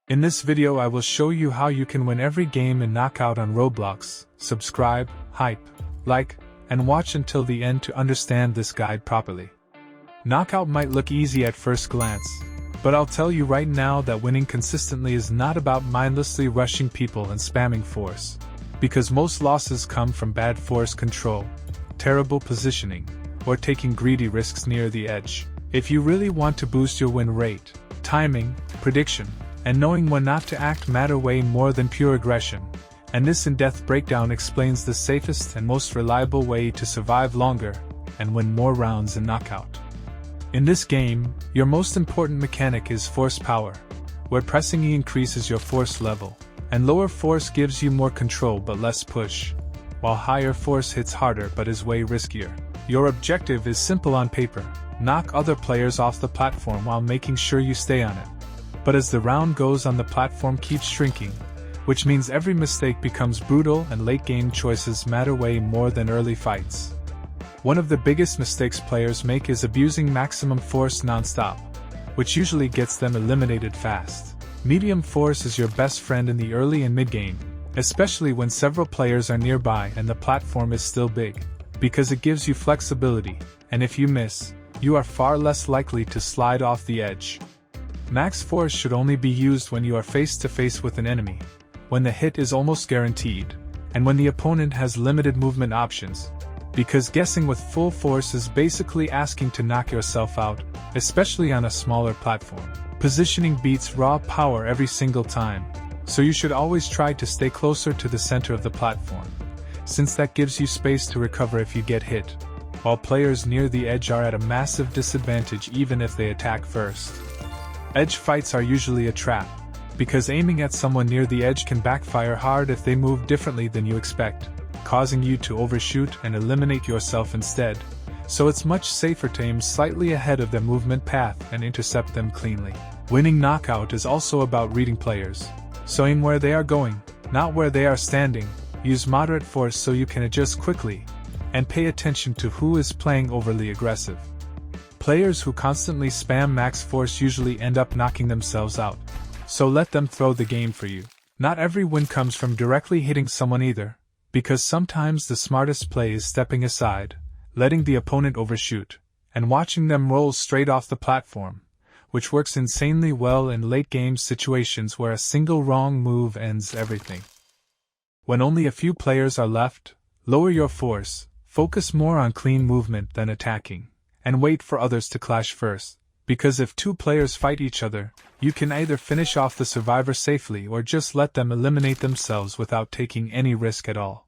In this video I will show you how you can win every game in Knockout on Roblox. Subscribe, hype, like, and watch until the end to understand this guide properly. Knockout might look easy at first glance, but I'll tell you right now that winning consistently is not about mindlessly rushing people and spamming force. Because most losses come from bad force control, terrible positioning, or taking greedy risks near the edge. If you really want to boost your win rate, timing, prediction, and knowing when not to act matter way more than pure aggression. And this in-depth breakdown explains the safest and most reliable way to survive longer and win more rounds in Knockout. In this game, your most important mechanic is force power, where pressing E increases your force level, and lower force gives you more control but less push, while higher force hits harder but is way riskier. Your objective is simple on paper: knock other players off the platform while making sure you stay on it. But as the round goes on, the platform keeps shrinking, which means every mistake becomes brutal and late-game choices matter way more than early fights. One of the biggest mistakes players make is abusing maximum force non-stop, which usually gets them eliminated fast. Medium force is your best friend in the early and mid-game, especially when several players are nearby and the platform is still big, because it gives you flexibility, and if you miss, you are far less likely to slide off the edge. Max force should only be used when you are face to face with an enemy, when the hit is almost guaranteed, and when the opponent has limited movement options, because guessing with full force is basically asking to knock yourself out, especially on a smaller platform. Positioning beats raw power every single time, so you should always try to stay closer to the center of the platform, since that gives you space to recover if you get hit, while players near the edge are at a massive disadvantage even if they attack first. Edge fights are usually a trap, because aiming at someone near the edge can backfire hard if they move differently than you expect, causing you to overshoot and eliminate yourself instead, so it's much safer to aim slightly ahead of their movement path and intercept them cleanly. Winning Knockout is also about reading players, so aim where they are going, not where they are standing. Use moderate force so you can adjust quickly, and pay attention to who is playing overly aggressive. Players who constantly spam max force usually end up knocking themselves out, so let them throw the game for you. Not every win comes from directly hitting someone either, because sometimes the smartest play is stepping aside, letting the opponent overshoot, and watching them roll straight off the platform, which works insanely well in late-game situations where a single wrong move ends everything. When only a few players are left, lower your force, focus more on clean movement than attacking, and wait for others to clash first, because if two players fight each other, you can either finish off the survivor safely or just let them eliminate themselves without taking any risk at all.